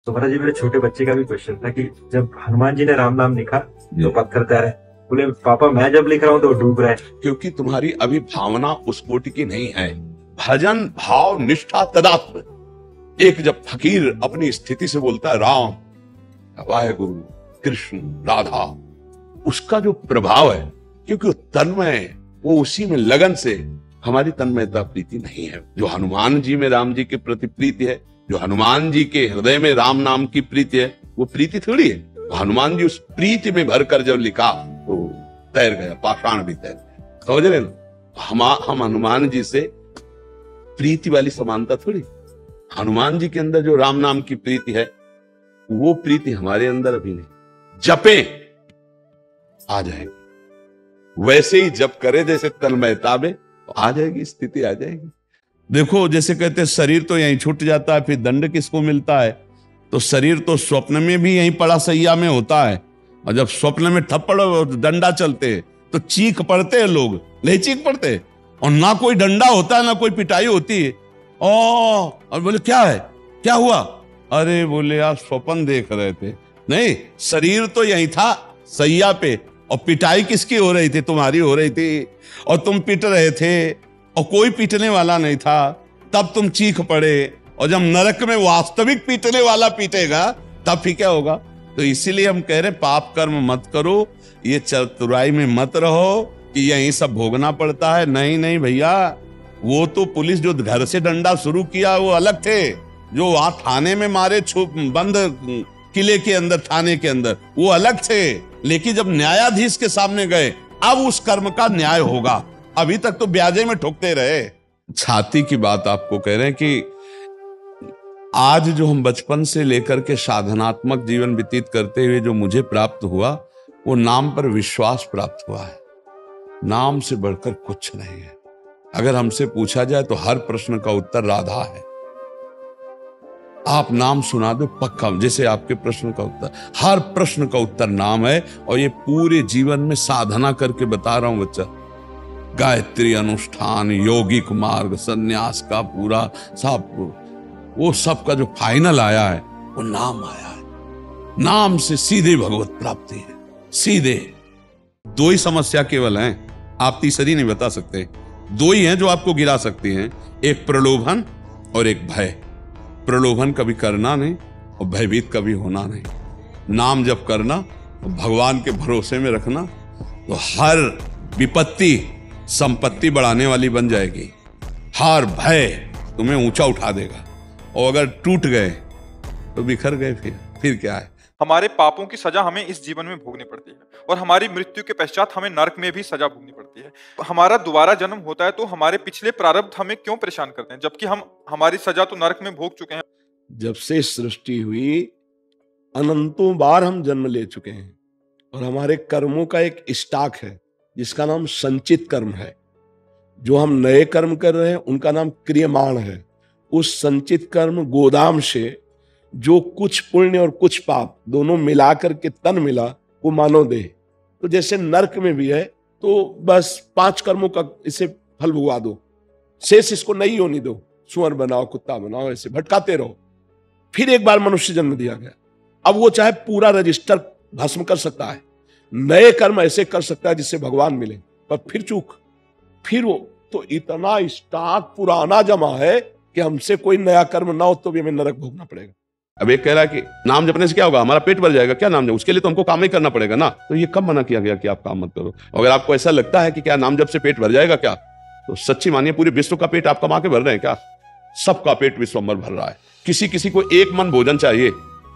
तो महाराज जी मेरे छोटे बच्चे का भी क्वेश्चन था कि जब हनुमान जी ने राम नाम लिखा तो पत्थर तैरे, बोले पापा मैं जब लिख रहा हूँ तो डूब रहा है। क्योंकि तुम्हारी अभी भावना उस कोटि की नहीं है। भजन भाव निष्ठा तदात्म। एक जब फकीर अपनी स्थिति से बोलता है राम, वाहेगुरु, कृष्ण, राधा, उसका जो प्रभाव है, क्योंकि वो तन्मय, वो उसी में लगन से, हमारी तन्मयता प्रीति नहीं है। जो हनुमान जी में राम जी के प्रति प्रीति है, जो हनुमान जी के हृदय में राम नाम की प्रीति है, वो प्रीति थोड़ी है। हनुमान जी उस प्रीति में भरकर जब लिखा तो तैर गया, पाषाण भी तैर गया। समझ रहे ना? हम हनुमान जी से प्रीति वाली समानता थोड़ी। हनुमान जी के अंदर जो राम नाम की प्रीति है, वो प्रीति हमारे अंदर अभी नहीं। जपे आ जाएगी, वैसे ही जप करे जैसे तन्मयता में, तो आ जाएगी, स्थिति आ जाएगी। देखो जैसे कहते शरीर तो यहीं छूट जाता है, फिर दंड किसको मिलता है? तो शरीर तो स्वप्न में भी यहीं पड़ा सैया में होता है, और जब स्वप्न में थप्पड़ डंडा चलते तो चीख पड़ते हैं लोग, नहीं चीख पड़ते? और ना कोई डंडा होता है ना कोई पिटाई होती है। और बोले क्या है, क्या हुआ? अरे बोले यार स्वप्न देख रहे थे। नहीं, शरीर तो यहीं था सैया पे, और पिटाई किसकी हो रही थी? तुम्हारी हो रही थी, और तुम पिट रहे थे और कोई पीटने वाला नहीं था, तब तुम चीख पड़े। और जब नरक में वास्तविक पीटने वाला पीटेगा तब फिर क्या होगा? तो इसीलिए हम कह रहे पाप कर्म मत करो, ये चतुराई में मत रहो कि यही सब भोगना पड़ता है। नहीं नहीं भैया, वो तो पुलिस जो घर से डंडा शुरू किया वो अलग थे, जो वहां थाने में मारे बंद किले के अंदर, थाने के अंदर, वो अलग थे। लेकिन जब न्यायाधीश के सामने गए, अब उस कर्म का न्याय होगा। अभी तक तो ब्याजे में ठोकते रहे। छाती की बात आपको कह रहे हैं कि आज जो हम बचपन से लेकर के साधनात्मक जीवन व्यतीत करते हुए जो मुझे प्राप्त हुआ, वो नाम पर विश्वास प्राप्त हुआ है। नाम से बढ़कर कुछ नहीं है। अगर हमसे पूछा जाए तो हर प्रश्न का उत्तर राधा है। आप नाम सुना दो पक्का, जैसे आपके प्रश्न का उत्तर, हर प्रश्न का उत्तर नाम है। और ये पूरे जीवन में साधना करके बता रहा हूं बच्चा, गायत्री अनुष्ठान, यौगिक मार्ग, सन्यास का पूरा सब, वो सब का जो फाइनल आया है वो नाम आया है। नाम से सीधे भगवत प्राप्ति है, सीधे। दो ही समस्या केवल हैं, आप तीसरी नहीं बता सकते। दो ही हैं जो आपको गिरा सकती हैं, एक प्रलोभन और एक भय। प्रलोभन कभी करना नहीं और भयभीत कभी होना नहीं। नाम जब करना और भगवान के भरोसे में रखना, तो हर विपत्ति संपत्ति बढ़ाने वाली बन जाएगी। हर भय तुम्हें ऊंचा उठा देगा, और अगर टूट गए तो बिखर गए, फिर क्या है? हमारे पापों की सजा हमें इस जीवन में भोगनी पड़ती है, और हमारी मृत्यु के पश्चात हमें नरक में भी सजा भोगनी पड़ती है। हमारा दोबारा जन्म होता है तो हमारे पिछले प्रारब्ध हमें क्यों परेशान करते हैं, जबकि हम हमारी सजा तो नरक में भोग चुके हैं। जब से सृष्टि हुई अनंतों बार हम जन्म ले चुके हैं, और हमारे कर्मों का एक स्टॉक है जिसका नाम संचित कर्म है। जो हम नए कर्म कर रहे हैं उनका नाम क्रियमाण है। उस संचित कर्म गोदाम से जो कुछ पुण्य और कुछ पाप दोनों मिलाकर के तन मिला, वो मानव देह। तो जैसे नरक में भी है, तो बस 5 कर्मों का इसे फल भुगवा दो, शेष इसको नहीं होने दो। सुअर बनाओ, कुत्ता बनाओ, ऐसे भटकाते रहो। फिर एक बार मनुष्य जन्म दिया गया, अब वो चाहे पूरा रजिस्टर भस्म कर सकता है, नए कर्म ऐसे कर सकता है जिससे भगवान मिले, पर फिर चूक, फिर वो तो इतना स्टॉक पुराना जमा है कि हमसे कोई नया कर्म ना हो तो भी हमें नरक भोगना पड़ेगा। अब एक कह रहा है कि नाम जपने से क्या होगा, हमारा पेट भर जाएगा। क्या नाम जप? उसके लिए तो हमको काम ही करना पड़ेगा ना। तो ये कब मना किया गया कि आप काम मत करो? अगर आपको ऐसा लगता है कि क्या नाम जप से पेट भर जाएगा क्या, तो सच्ची मानिए पूरे विश्व का पेट आप कमा के भर रहे हैं क्या? सबका पेट विश्वंभर भर रहा है। किसी किसी को एक मन भोजन चाहिए,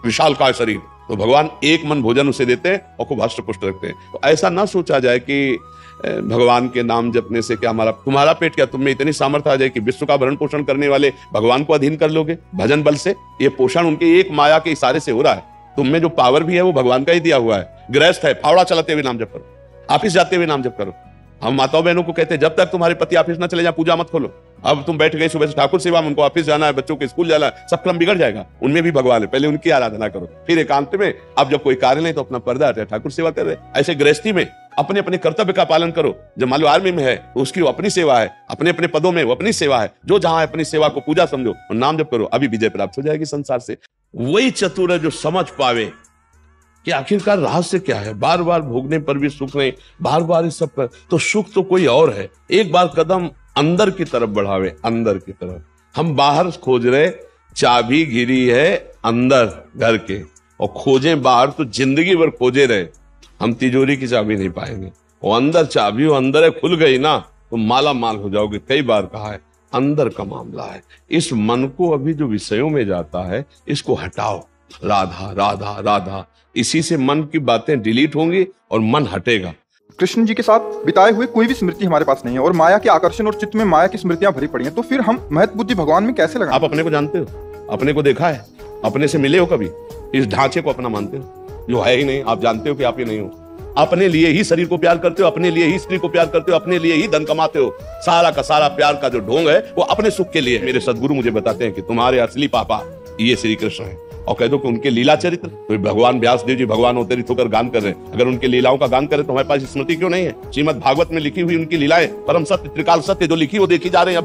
विशालकाय शरीर, तो भगवान एक मन भोजन उसे देते हैं और खूब हष्ट पुष्ट रखते हैं। तो ऐसा ना सोचा जाए कि भगवान के नाम जपने से क्या तुम्हारा पेट, क्या तुम में इतनी सामर्थ्य आ जाए कि विश्व का भरण पोषण करने वाले भगवान को अधीन कर लोगे भजन बल से? ये पोषण उनके एक माया के इशारे से हो रहा है। तुम में जो पावर भी है वो भगवान का ही दिया हुआ है। गृहस्थ है, फावड़ा चलाते हुए नाम जप करो, ऑफिस जाते हुए नाम जप करो। हम माताओं बहनों को कहते हैं जब तक तुम्हारे पति ऑफिस ना चले जाए पूजा मत खोलो। अब तुम बैठ गए सुबह से ठाकुर सेवा में, उनको ऑफिस जाना है, बच्चों के स्कूल जाना है, सब क्रम बिगड़ जाएगा। उनमें भी भगवान है, पहले उनकी आराधना करो, फिर एकांत में अब जब कोई कार्य नहीं तो अपना पर्दा हटाए ठाकुर सेवा कर रहे। ऐसे गृहस्थी में अपने अपने कर्तव्य का पालन करो। जब मान लो आर्मी में है तो उसकी अपनी सेवा है, अपने अपने पदों में वो अपनी सेवा है, जो जहां है अपनी सेवा को पूजा समझो और नाम जप करो, अभी विजय प्राप्त हो जाएगी संसार से। वही चतुर है जो समझ पावे कि आखिरकार रहस्य क्या है। बार बार भोगने पर भी सुख नहीं, बार बार इस सब पर तो सुख तो कोई और है। एक बार कदम अंदर की तरफ बढ़ावे, अंदर की तरफ। हम बाहर खोज रहे, चाबी गिरी है अंदर घर के, और खोजें बाहर तो जिंदगी भर खोजे रहे, हम तिजोरी की चाबी नहीं पाएंगे। वो अंदर चाबी, वो अंदर है, खुल गई ना तो माला माल हो जाओगे। कई बार कहा है अंदर का मामला है। इस मन को अभी जो विषयों में जाता है इसको हटाओ, राधा राधा राधा, इसी से मन की बातें डिलीट होंगी और मन हटेगा। कृष्ण जी के साथ बिताए हुए कोई भी स्मृति हमारे पास नहीं है और माया के आकर्षण और चित्त में माया की स्मृतियां भरी पड़ी हैं, तो फिर हम महत्व बुद्धि भगवान में कैसे लगाएं? आप अपने को जानते हो, अपने को देखा है, अपने से मिले हो कभी? इस ढांचे को अपना मानते हो जो है ही नहीं? आप जानते हो कि आप ये नहीं हो। अपने लिए ही शरीर को प्यार करते हो, अपने लिए ही स्त्री को प्यार करते हो, अपने लिए ही धन कमाते हो। सारा का सारा प्यार का जो ढोंग है वो अपने सुख के लिए। मेरे सदगुरु मुझे बताते हैं कि तुम्हारे असली पापा ये श्री कृष्ण है, और कह दो कि उनके लीला चरित्र, तो भगवान व्यासदेव जी भगवान अवतरित होकर गान कर रहे हैं। अगर उनके लीलाओं का गान करें तो हमारे पास स्मृति क्यों नहीं है? श्रीमद् भागवत में लिखी हुई उनकी लीलाएं परम सत्य त्रिकाल सत्य जो लिखी वो देखी जा रहे हैं,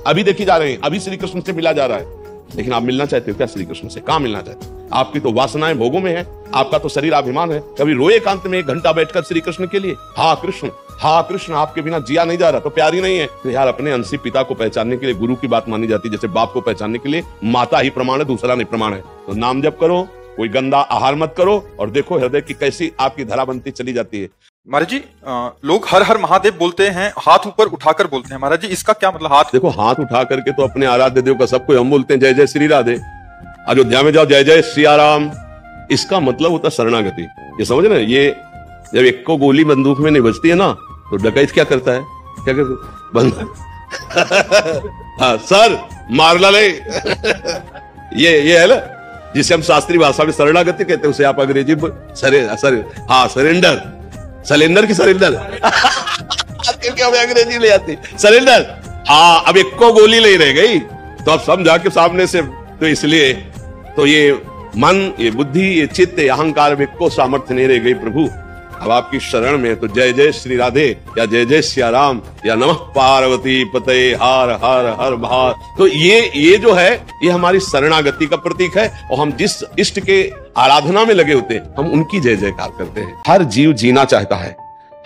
अभी देखी जा रहे हैं, अभी श्री कृष्ण से मिला जा रहा है। लेकिन आप मिलना चाहते हो क्या श्री कृष्ण से? कहां मिलना चाहते हो? आपकी तो वासनाएं भोगों में है, आपका तो शरीर अभिमान है। कभी रोए एकांत में 1 घंटा बैठकर श्री कृष्ण के लिए, हाँ कृष्ण आपके बिना जिया नहीं जा रहा, तो प्यार ही नहीं है। तो यार अपने अंशी पिता को पहचानने के लिए गुरु की बात मानी जाती है, जैसे बाप को पहचानने के लिए माता ही प्रमाण है, दूसरा नहीं प्रमाण है। तो नाम जप करो, कोई गंदा आहार मत करो, और देखो हृदय की कैसी आपकी धरा बनती चली जाती है। महाराज जी, लोग हर हर महादेव बोलते हैं, हाथ ऊपर उठाकर बोलते हैं। महाराज जी इसका क्या मतलब? हाथ देखो, हाथ उठा करके तो अपने आराध्य देव का सबको हम बोलते हैं जय जय श्री राधे। अयोध्या में जाओ जय जय सियाराम, इसका मतलब होता शरणागति। ये समझ रहे हैं? ये जब एक को गोली बंदूक में नहीं बजती है ना, तो डकैत क्या करता है? क्या करता हाँ, सर मार ला ले ये है ना जिसे हम शास्त्रीय भाषा में शरणागति कहते हैं, उसे आप अंग्रेजी सरेंडर की सरेंडर अंग्रेजी ले आती सरेंडर। हाँ, अब एक को गोली नहीं रह गई तो अब समझा के सामने से, तो इसलिए तो ये मन, ये बुद्धि, ये चित्त, ये अहंकार में को सामर्थ्य नहीं रह गई प्रभु। अब आपकी शरण में तो जय जय श्री राधे या जय जय सियाराम या नमः पार्वती पते हर हर हर भार, तो ये जो है ये हमारी शरणागति का प्रतीक है। और हम जिस इष्ट के आराधना में लगे होते हैं हम उनकी जय जयकार करते हैं। हर जीव जीना चाहता है,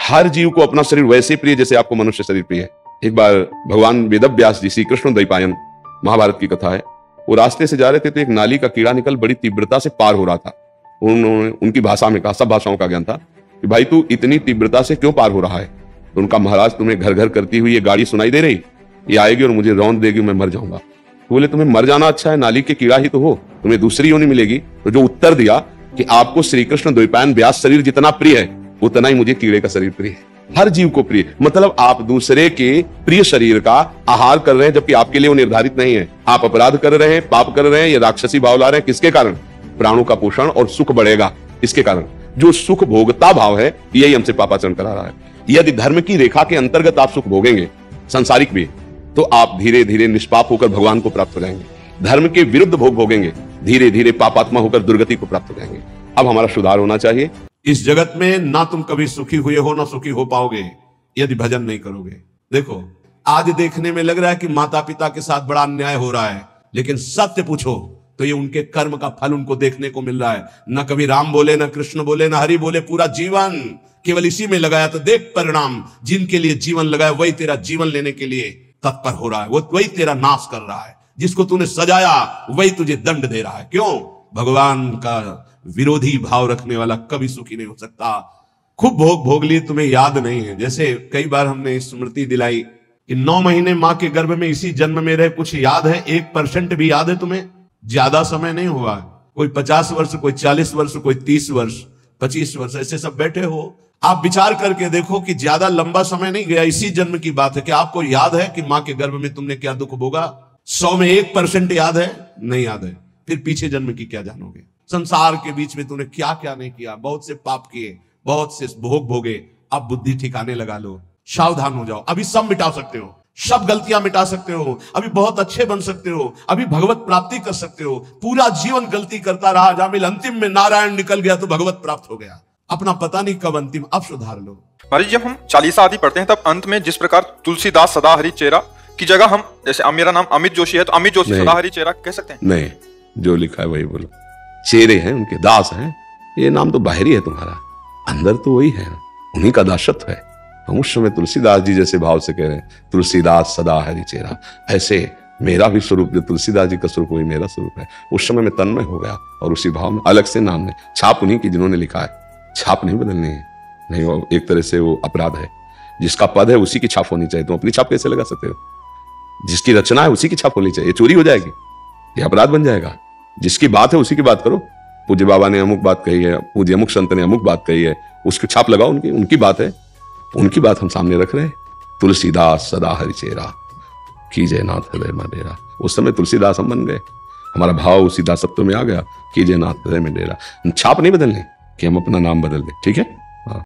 हर जीव को अपना शरीर वैसे प्रिय जैसे आपको मनुष्य शरीर प्रिय है। एक बार भगवान वेदव्यास जी, श्री कृष्ण द्वैपायन, महाभारत की कथा है, वो रास्ते से जा रहे थे तो एक नाली का कीड़ा निकल बड़ी तीव्रता से पार हो रहा था। उन्होंने उनकी भाषा में कहा, सब भाषाओं का ज्ञान था, कि भाई तू इतनी तीव्रता से क्यों पार हो रहा है? तो उनका, महाराज तुम्हें घर घर करती हुई ये गाड़ी सुनाई दे रही, ये आएगी और मुझे रौंद देगी, मैं मर जाऊंगा। तो बोले तुम्हें मर जाना अच्छा है, नाली के कीड़ा ही तो हो, तुम्हें दूसरी योनि मिलेगी। तो जो उत्तर दिया कि आपको श्री कृष्ण द्वैपायन व्यास शरीर जितना प्रिय है उतना ही मुझे कीड़े का शरीर प्रिय है। हर जीव को प्रिय, मतलब आप दूसरे के प्रिय शरीर का आहार कर रहे हैं जबकि आपके लिए वो निर्धारित नहीं है। आप अपराध कर रहे हैं, पाप कर रहे हैं, ये राक्षसी भाव ला रहे हैं। किसके कारण? प्राणों का पोषण और सुख बढ़ेगा, इसके कारण। जो सुख भोगता भाव है यही हमसे पापाचरण करा रहा है। यदि धर्म की रेखा के अंतर्गत आप सुख भोगेंगे, सांसारिक भी, तो आप धीरे धीरे निष्पाप होकर भगवान को प्राप्त हो जाएंगे। धर्म के विरुद्ध भोग भोगेंगे, धीरे धीरे पापात्मा होकर दुर्गति को प्राप्त हो जाएंगे। अब हमारा सुधार होना चाहिए। इस जगत में ना तुम कभी सुखी हुए हो ना सुखी हो पाओगे यदि भजन नहीं करोगे। देखो, आज देखने में लग रहा है कि माता पिता के साथ बड़ा अन्याय हो रहा है, लेकिन सत्य पूछो तो ये उनके कर्म का फल उनको देखने को मिल रहा है। न कभी राम बोले, न कृष्ण बोले, न हरि बोले, पूरा जीवन केवल इसी में लगाया। तो देख परिणाम, जिनके लिए जीवन लगाया वही तेरा जीवन लेने के लिए तत्पर हो रहा है, वो वही तेरा नाश कर रहा है। जिसको तूने सजाया वही तुझे दंड दे रहा है। क्यों? भगवान का विरोधी भाव रखने वाला कभी सुखी नहीं हो सकता। खूब भोग भोग लिए, तुम्हें याद नहीं है। जैसे कई बार हमने स्मृति दिलाई कि 9 महीने मां के गर्भ में इसी जन्म में रहे, कुछ याद है? 1% भी याद है तुम्हें? ज्यादा समय नहीं हुआ, कोई 50 वर्ष, कोई 40 वर्ष, कोई 30 वर्ष, 25 वर्ष, ऐसे सब बैठे हो। आप विचार करके देखो कि ज्यादा लंबा समय नहीं गया, इसी जन्म की बात है। कि आपको याद है कि मां के गर्भ में तुमने क्या दुख भोगा? 100 में 1% याद है? नहीं याद है। फिर पीछे जन्म की क्या जानोगे? संसार के बीच में तूने क्या क्या नहीं किया। बहुत से पाप किए, बहुत से भोग भोगे। अब बुद्धि ठिकाने लगा लो, सावधान हो जाओ। अभी सब मिटा सकते हो, सब गलतियां मिटा सकते हो, अभी बहुत अच्छे बन सकते हो, अभी भगवत प्राप्ति कर सकते हो। पूरा जीवन गलती करता रहा, जामिल अंतिम में नारायण निकल गया तो भगवत प्राप्त हो गया। अपना पता नहीं कब अंतिम, अब सुधार लो। महाराज जब हम चालीसा आदि पढ़ते हैं तब अंत में जिस प्रकार तुलसीदास सदा हरि चेरा की जगह हम, जैसे मेरा नाम अमित जोशी है तो अमित जोशी सदा हरि चेरा कह सकते हैं? नहीं, जो लिखा है वही बोलो। चेरे हैं उनके, दास हैं, ये नाम तो बाहरी है तुम्हारा, अंदर तो वही है, उन्हीं का दासत्व है। हम उस समय तुलसीदास जी जैसे भाव से कह रहे हैं, तुलसीदास सदा हरि चेरा, ऐसे मेरा भी स्वरूप जो तुलसीदास जी का स्वरूप वही मेरा स्वरूप है। उस समय मैं तन्मय हो गया और उसी भाव में अलग से नाम ने छाप उन्हीं की जिन्होंने लिखा है, छाप नहीं बदलनी है। नहीं, वो एक तरह से वो अपराध है। जिसका पद है उसी की छाप होनी चाहिए। तुम अपनी छाप कैसे लगा सकते हो? जिसकी रचना है उसी की छाप होनी चाहिए। चोरी हो जाएगी, ये अपराध बन जाएगा। जिसकी बात है उसी की बात करो। पूज्य बाबा ने अमुक बात कही है, पूज्य अमुक संत ने अमुक बात कही है, उसकी छाप लगाओ, उनकी बात है, उनकी बात हम सामने रख रहे हैं। तुलसीदास सदा हरि चेरा, कीजय नाथ हृदय में डेरा। उस समय तुलसीदास हम बन गए, हमारा भाव उसी दासत्व में आ गया, कीजय नाथ हृदय में डेरा। छाप नहीं बदलनी कि हम अपना नाम बदल दें, ठीक है।